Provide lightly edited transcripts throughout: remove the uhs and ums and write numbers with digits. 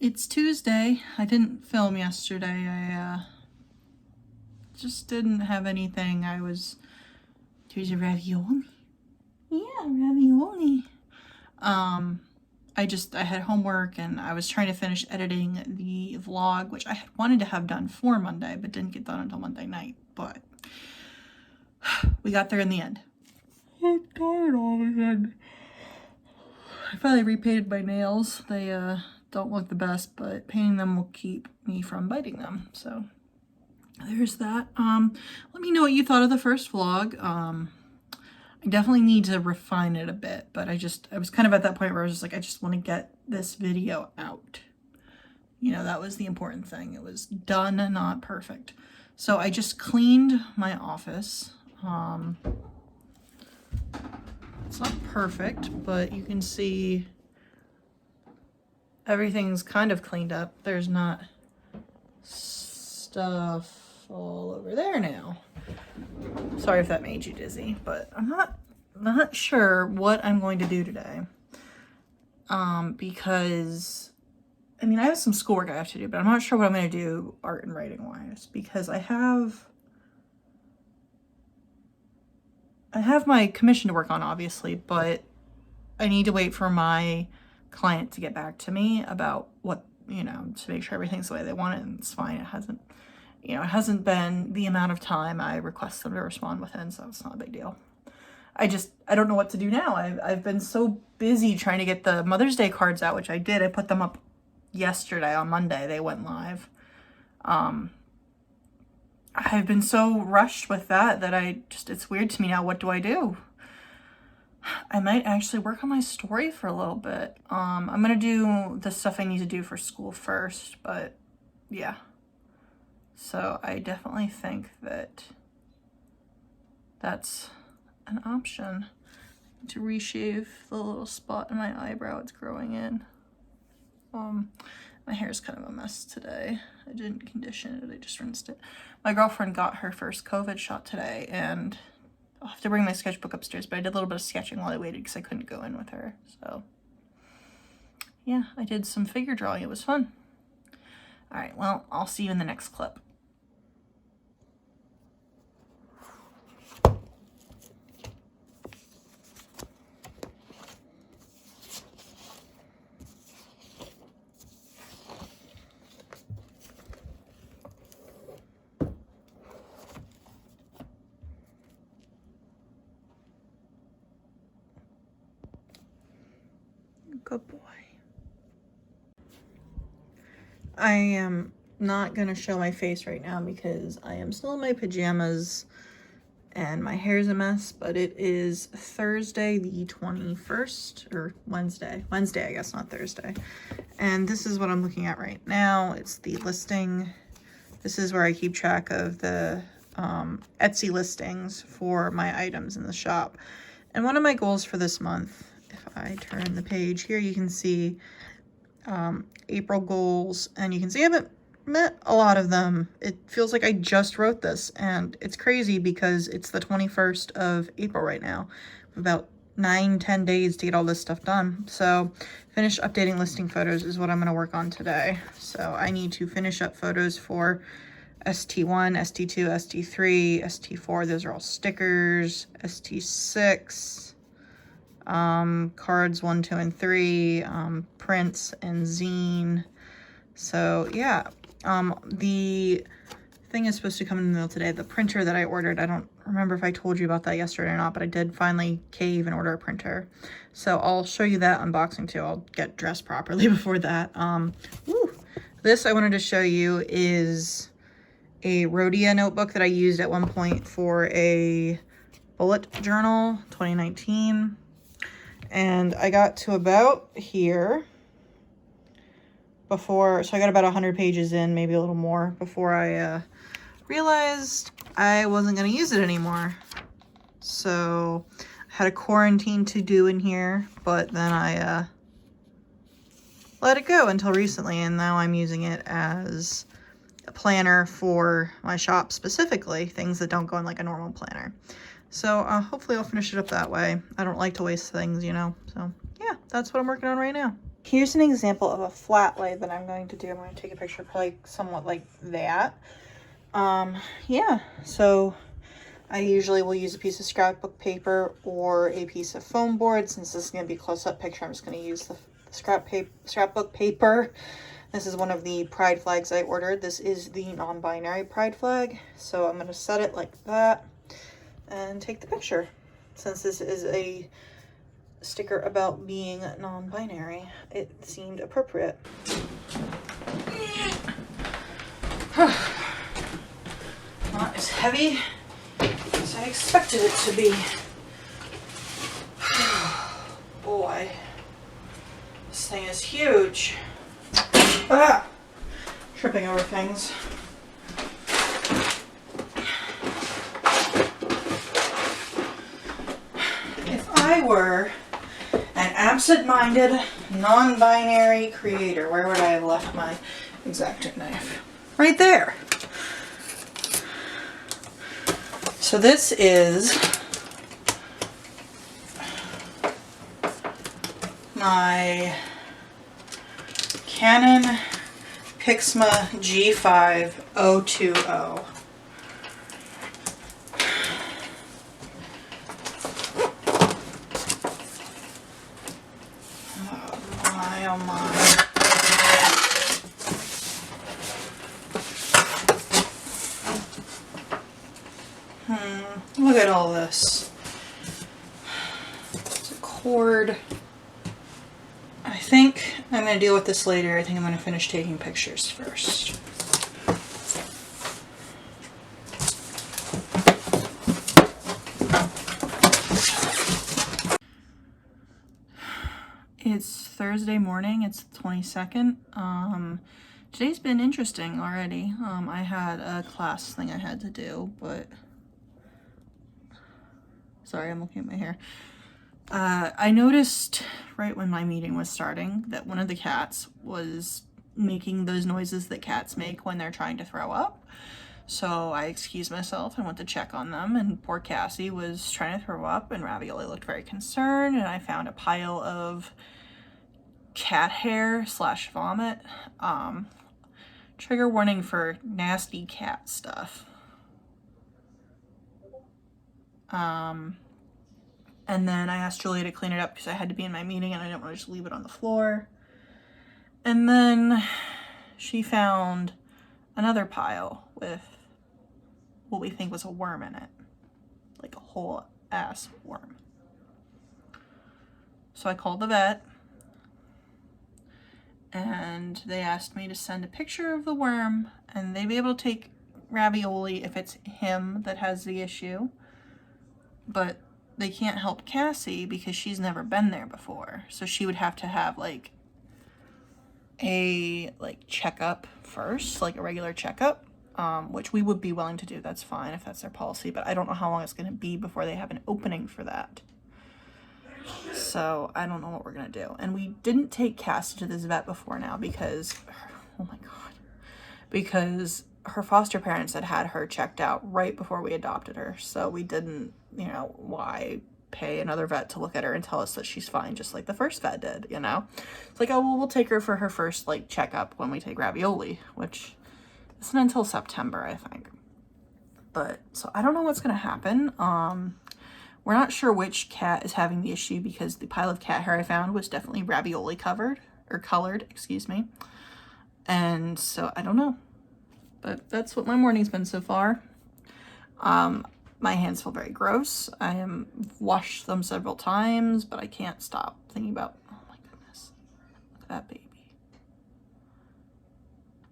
It's Tuesday. I didn't film yesterday. I just didn't have anything. There's a ravioli. Yeah, ravioli. I had homework and I was trying to finish editing the vlog, which I had wanted to have done for Monday, but didn't get done until Monday night. But we got there in the end. I'm tired all of a sudden. I finally repainted my nails. They don't look the best, but painting them will keep me from biting them. So there's that. Let me know what you thought of the first vlog. I definitely need to refine it a bit, but I was kind of at that point where I was just like, I just want to get this video out. You know, that was the important thing. It was done, not perfect. So I just cleaned my office. It's not perfect, but you can see everything's kind of cleaned up. There's not stuff all over there now. Sorry if that made you dizzy, but I'm not sure what I'm going to do today. Because I mean, I have some schoolwork I have to do, but I'm not sure what I'm going to do art and writing wise, because I have my commission to work on, obviously, but I need to wait for my client to get back to me about what, you know, to make sure everything's the way they want it, and it's fine. It hasn't been the amount of time I request them to respond within, so it's not a big deal. I don't know what to do now. I've been so busy trying to get the Mother's Day cards out, which I did. I put them up yesterday on Monday. They went live. I've been so rushed with that it's weird to me now. What do I do? I might actually work on my story for a little bit. I'm going to do the stuff I need to do for school first, but yeah. So I definitely think that that's an option. To reshave the little spot in my eyebrow it's growing in. My hair's kind of a mess today. I didn't condition it, I just rinsed it. My girlfriend got her first COVID shot today, and I'll have to bring my sketchbook upstairs, but I did a little bit of sketching while I waited because I couldn't go in with her. So yeah, I did some figure drawing. It was fun. All right, well, I'll see you in the next clip. Good boy. I am not going to show my face right now because I am still in my pajamas and my hair's a mess, but it is Thursday the 21st, or Wednesday, I guess, not Thursday. And this is what I'm looking at right now. It's the listing. This is where I keep track of the Etsy listings for my items in the shop. And one of my goals for this month, if I turn the page here, you can see April goals, and you can see I haven't met a lot of them. It feels like I just wrote this, and it's crazy because it's the 21st of April right now. About 9-10 days to get all this stuff done. So finish updating listing photos is what I'm going to work on today. So I need to finish up photos for ST1, ST2, ST3, ST4. Those are all stickers. ST6. Cards 1, 2, and 3, prints and zine. So yeah, the thing is supposed to come in the mail today. The printer that I ordered, I don't remember if I told you about that yesterday or not, but I did finally cave and order a printer. So I'll show you that unboxing too. I'll get dressed properly before that. This I wanted to show you is a Rhodia notebook that I used at one point for a bullet journal, 2019. And I got to about here before, so I got about 100 pages in, maybe a little more, before I realized I wasn't going to use it anymore. So I had a quarantine to do in here, but then I let it go until recently, and now I'm using it as a planner for my shop specifically, things that don't go in like a normal planner. So hopefully I'll finish it up that way. I don't like to waste things, you know. So yeah, that's what I'm working on right now. Here's an example of a flat lay that I'm going to do. I'm going to take a picture probably somewhat like that. Yeah, so I usually will use a piece of scrapbook paper or a piece of foam board. Since this is going to be a close-up picture, I'm just going to use the scrapbook paper. This is one of the pride flags I ordered. This is the non-binary pride flag. So I'm going to set it like that and take the picture. Since this is a sticker about being non-binary, it seemed appropriate. Not as heavy as I expected it to be. Boy, this thing is huge. Ah! Tripping over things. If I were an absent-minded, non-binary creator, where would I have left my X-Acto knife? Right there. So this is my Canon Pixma G5 020. Oh my. Look at all this. It's a cord. I think I'm going to deal with this later. I think I'm going to finish taking pictures first. It's Thursday morning. It's the 22nd. Today's been interesting already. I had a class thing I had to do, but sorry, I'm looking at my hair. I noticed right when my meeting was starting that one of the cats was making those noises that cats make when they're trying to throw up. So I excused myself and went to check on them, and poor Cassie was trying to throw up, and Ravioli looked very concerned, and I found a pile of cat hair / vomit. Trigger warning for nasty cat stuff. And then I asked Julia to clean it up because I had to be in my meeting and I didn't want to just leave it on the floor. And then she found another pile with what we think was a worm in it. Like a whole ass worm. So I called the vet and they asked me to send a picture of the worm, and they'd be able to take Ravioli if it's him that has the issue. But they can't help Cassie because she's never been there before. So she would have to have like a checkup first, like a regular checkup, which we would be willing to do. That's fine if that's their policy, but I don't know how long it's going to be before they have an opening for that. So I don't know what we're going to do. And we didn't take Cassie to this vet before now because, oh my God, because her foster parents had her checked out right before we adopted her. So we didn't, why pay another vet to look at her and tell us that she's fine, just like the first vet did, It's like, oh, well, we'll take her for her first, checkup when we take Ravioli, which isn't until September, I think. But, so I don't know what's going to happen. We're not sure which cat is having the issue because the pile of cat hair I found was definitely Ravioli colored, excuse me. And so I don't know. But that's what my morning's been so far. My hands feel very gross. I have washed them several times, but I can't stop thinking about, oh my goodness, look at that baby.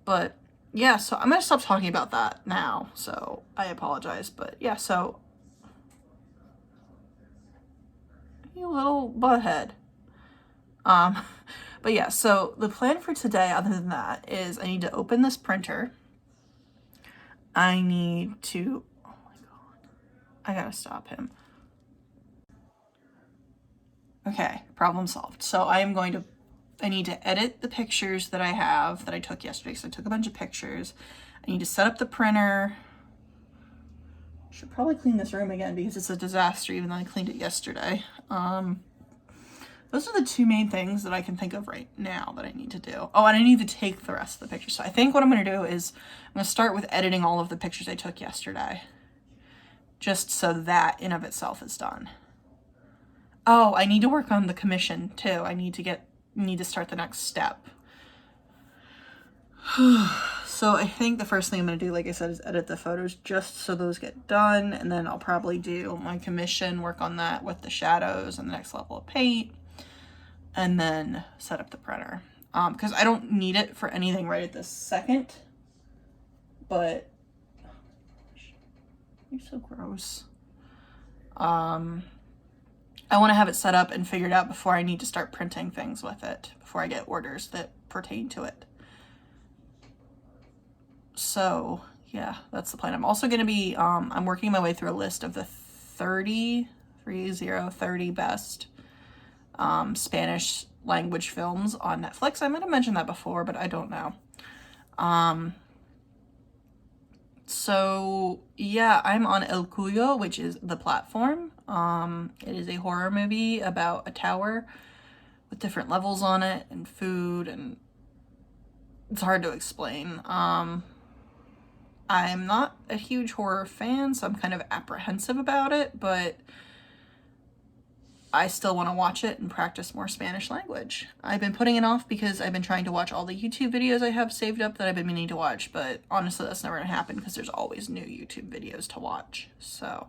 But yeah, so I'm gonna stop talking about that now. So I apologize, but yeah, so you little butthead. But yeah, so the plan for today, other than that, is I need to open this printer. I need to, oh my God, I gotta stop him. Okay, problem solved. So I need to edit the pictures that I have that I took yesterday. So I took a bunch of pictures. I need to set up the printer. Should probably clean this room again because it's a disaster, even though I cleaned it yesterday. those are the two main things that I can think of right now that I need to do. Oh, and I need to take the rest of the pictures. So I think what I'm going to do is I'm going to start with editing all of the pictures I took yesterday, just so that in of itself is done. Oh, I need to work on the commission too. I need to start the next step. So I think the first thing I'm going to do, like I said, is edit the photos just so those get done. And then I'll probably do my commission, work on that with the shadows and the next level of paint. And then set up the printer. Because I don't need it for anything right at this second. But, you're so gross. I want to have it set up and figured out before I need to start printing things with it. Before I get orders that pertain to it. So, yeah, that's the plan. I'm also going to be, I'm working my way through a list of the 30 best Spanish language films on Netflix. I might have mentioned that before, but I don't know. So, yeah, I'm on El Cuyo, which is the platform. It is a horror movie about a tower with different levels on it and food, and it's hard to explain. I'm not a huge horror fan, so I'm kind of apprehensive about it, but I still want to watch it and practice more Spanish language. I've been putting it off because I've been trying to watch all the YouTube videos I have saved up that I've been meaning to watch, but honestly that's never going to happen because there's always new YouTube videos to watch. So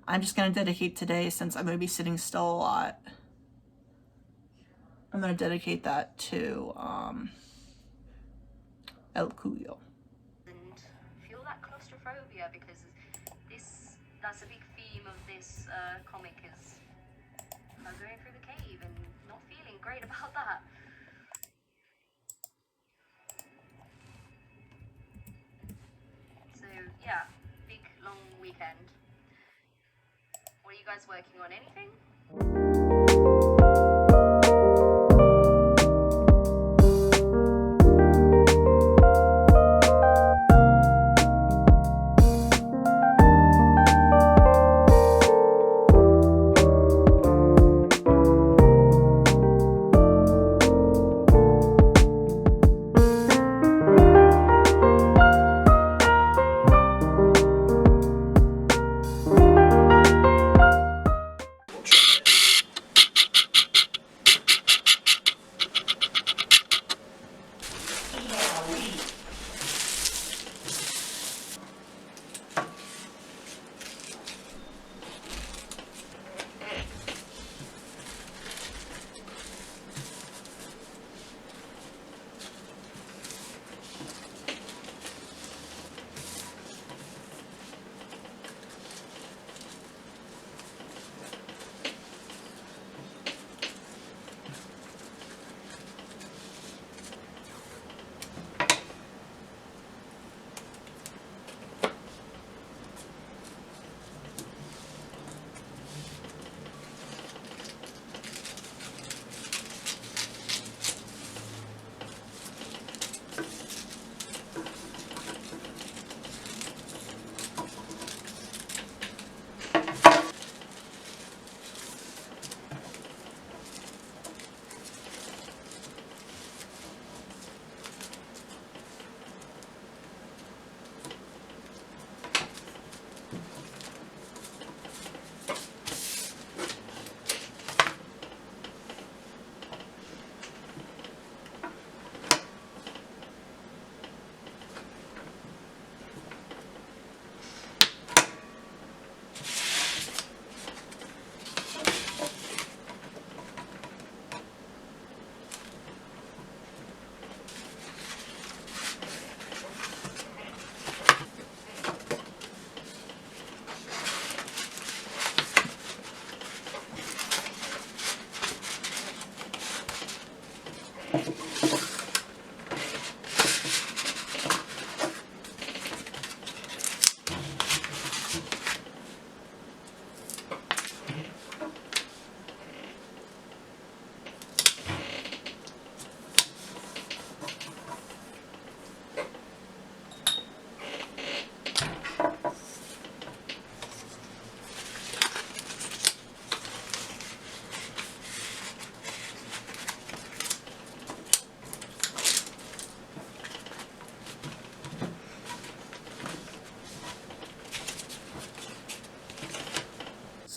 I'm just going to dedicate today, since I'm going to be sitting still a lot, I'm going to dedicate that to El Cuyo. Because that's a big theme of this comic, is going through the cave and not feeling great about that. So yeah, big long weekend. What are you guys working on? Anything?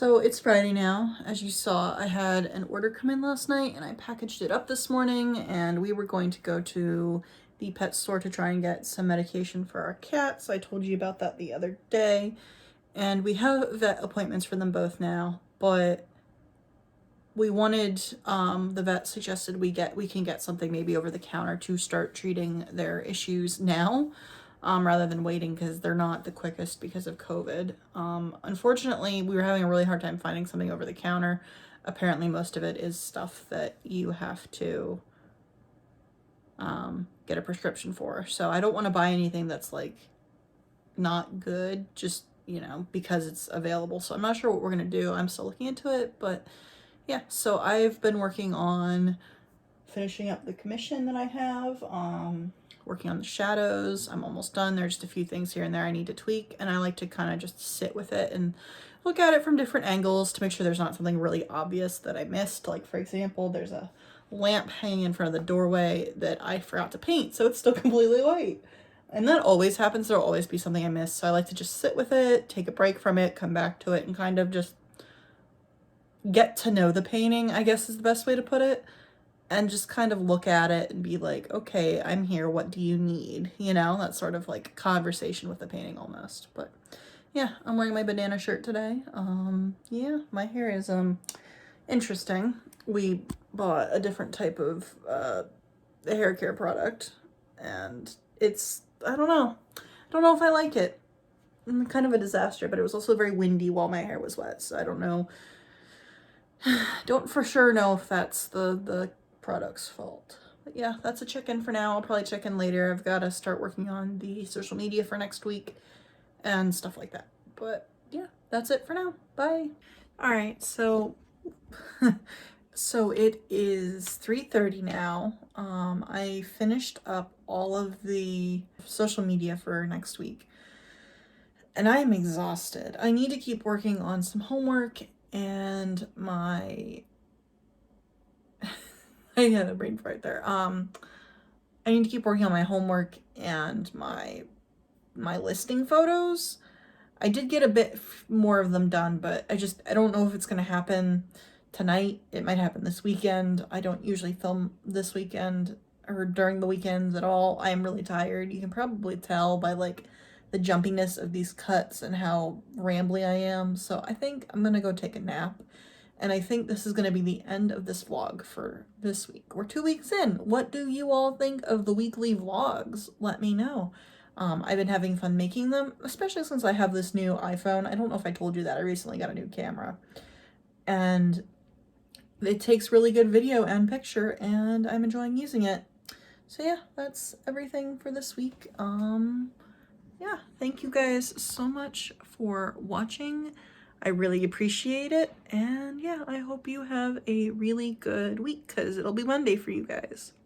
So it's Friday now. As you saw, I had an order come in last night and I packaged it up this morning, and we were going to go to the pet store to try and get some medication for our cats. I told you about that the other day, and we have vet appointments for them both now, but we wanted, the vet suggested we can get something maybe over the counter to start treating their issues now, rather than waiting, because they're not the quickest because of COVID. Unfortunately, we were having a really hard time finding something over the counter. Apparently, most of it is stuff that you have to get a prescription for. So I don't want to buy anything that's like not good, just, because it's available. So I'm not sure what we're going to do. I'm still looking into it, but yeah. So I've been working on finishing up the commission that I have, working on the shadows. I'm almost done. There's just a few things here and there I need to tweak, and I like to kind of just sit with it and look at it from different angles to make sure there's not something really obvious that I missed. Like, for example, there's a lamp hanging in front of the doorway that I forgot to paint, so it's still completely white. And that always happens. There'll always be something I missed. So I like to just sit with it, take a break from it, come back to it, and kind of just get to know the painting, I guess is the best way to put it. And just kind of look at it and be like, okay, I'm here. What do you need? That sort of like conversation with the painting almost. But yeah, I'm wearing my banana shirt today. Yeah, my hair is interesting. We bought a different type of hair care product, and it's, I don't know if I like it. Kind of a disaster, but it was also very windy while my hair was wet, so I don't know. Don't for sure know if that's the product's fault. But yeah, that's a check-in for now. I'll probably check in later. I've got to start working on the social media for next week and stuff like that. But yeah, that's it for now. Bye. All right, so so it is 3:30 now. I finished up all of the social media for next week, and I am exhausted. I need to keep working on some homework and my I had a brain fart there. I need to keep working on my homework and my listing photos. I did get a bit more of them done, but I don't know if it's gonna happen tonight. It might happen this weekend. I don't usually film this weekend or during the weekends at all. I am really tired. You can probably tell by like the jumpiness of these cuts and how rambly I am. So I think I'm gonna go take a nap. And I think this is going to be the end of this vlog for this week. We're 2 weeks in. What do you all think of the weekly vlogs? Let me know. I've been having fun making them, especially since I have this new iPhone. I don't know if I told you that. I recently got a new camera. And it takes really good video and picture, and I'm enjoying using it. So yeah, that's everything for this week. Yeah, thank you guys so much for watching. I really appreciate it, and yeah, I hope you have a really good week, because it'll be Monday for you guys.